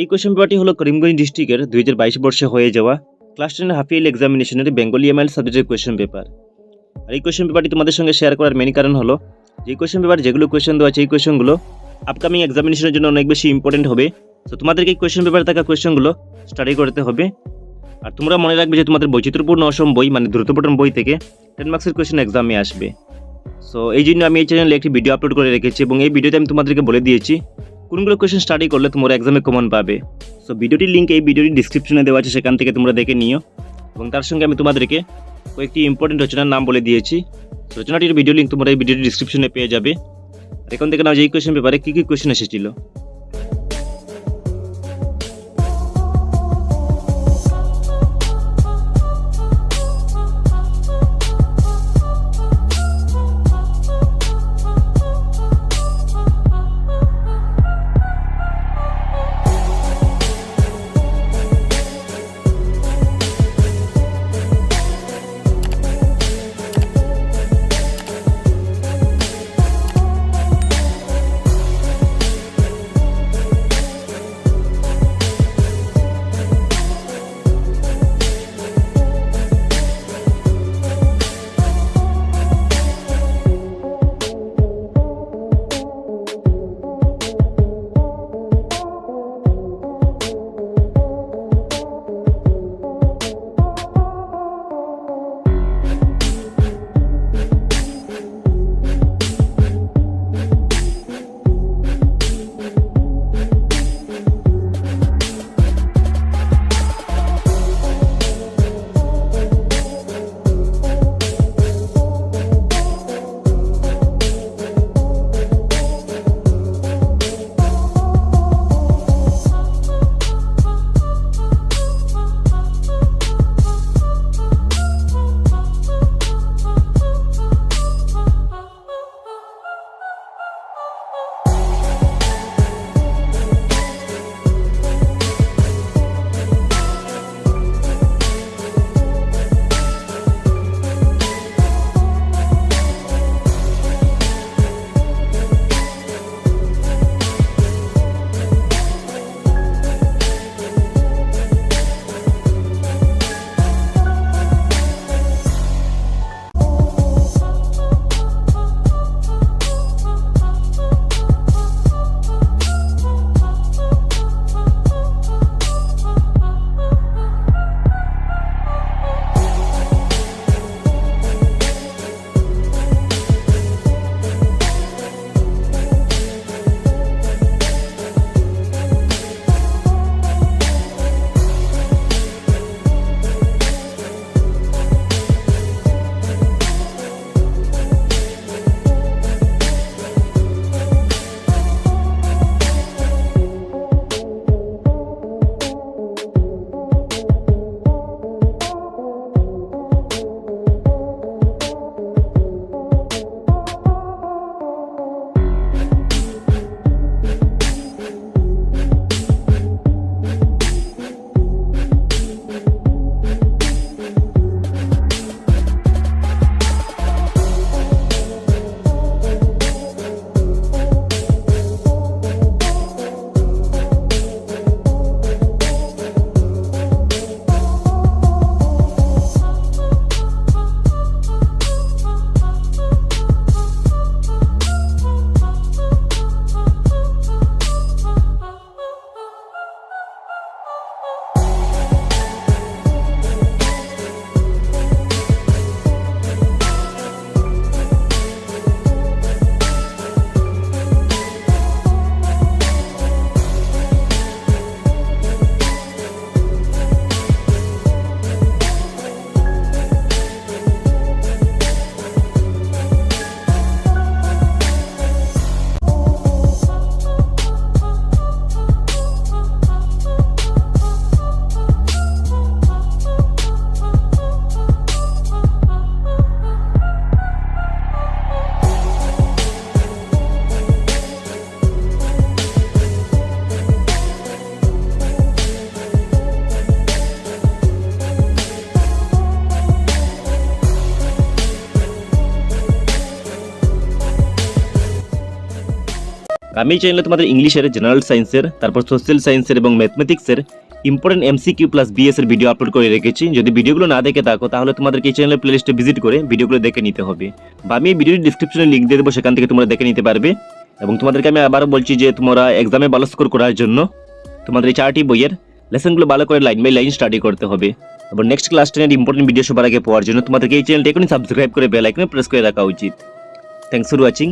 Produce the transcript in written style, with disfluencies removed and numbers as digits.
এই কোয়েশ্চেন পেপারটি হলো করিমগঞ্জ ডিস্ট্রিক্টের 2022 বর্ষে হয়ে যাওয়া ক্লাস 10 হাফ ইয়ারলি এক্সামিনেশনের বেঙ্গলি এমআইএল সাবজেক্টের কোয়েশ্চেন পেপার। আর এই কোয়েশ্চেন পেপারটি তোমাদের সঙ্গে শেয়ার করার মেন কারণ হলো যে কোয়েশ্চেন পেপার যেগুলো কোয়েশ্চেন দেওয়া আছে এই কোয়েশ্চেনগুলো আপকামিং এক্সামিনেশনের জন্য অনেক বেশি ইম্পর্টেন্ট হবে। তো তোমাদেরকে এই কোয়েশ্চেন পেপারে থাকা কোয়েশ্চেনগুলো স্টাডি করতে হবে। আর তোমরা মনে রাখবে যে তোমাদের বৈচিত্র্যপূর্ণ অসম বই মানে দ্রুতপঠন বই থেকে 10 মার্কসের কোয়েশ্চেন এক্সামে আসবে। সো এই জন্য আমি এই চ্যানেলে একটি ভিডিও আপলোড করে রেখেছি এবং এই ভিডিওতে আমি তোমাদেরকে বলে দিয়েছি কোনগুলো কোয়েশ্চেন স্টাডি করলে তোমরা এক্সামে কমন পাবে। সো ভিডিওটির লিঙ্ক এই ভিডিওটির ডিসক্রিপশনে দেওয়া আছে, সেখান থেকে তোমরা দেখে নিও। এবং তার সঙ্গে আমি তোমাদেরকে কয়েকটি ইম্পর্টেন্ট রচনার নাম বলে দিয়েছি। রচনাটির ভিডিও লিঙ্ক তোমরা এই ভিডিওটির ডিসক্রিপশনে পেয়ে যাবে। আর এখন থেকে নাও যে এই কোয়েশ্চেন পেপারে কী কী কোয়েশ্চেন এসেছিল। আমি এই চ্যানেলে তোমাদের ইংলিশের, জেনারেল সায়েন্সের, তারপর সোশ্যাল সায়েন্সের এবং ম্যাথমেটিক্সের ইম্পর্টেন্ট এমসিকিউ প্লাস বিএস এর ভিডিও আপলোড করে রেখেছি। যদি ভিডিওগুলো না দেখে থাকো তাহলে তোমাদেরকে এই চ্যানেলের প্লেলিস্টে ভিজিট করে ভিডিওগুলো দেখে নিতে হবে, বা আমি এই ভিডিওর ডিসক্রিপশনে লিঙ্ক দিয়ে দেবো, সেখান থেকে তোমরা দেখে নিতে পারবে। এবং তোমাদেরকে আমি আবারও বলছি যে তোমরা এক্সামে ভালো স্কোর করার জন্য তোমাদের এই 4টি বইয়ের লেসনগুলো ভালো করে লাইন বাই লাইন স্টাডি করতে হবে। এবং নেক্সট ক্লাস 10 এর ইম্পর্টেন্ট ভিডিও সবার আগে পাওয়ার জন্য তোমাদেরকে এই চ্যানেলটা এখনই সাবস্ক্রাইব করে বেল আইকনে প্রেস করে রাখা উচিত। Thanks for watching.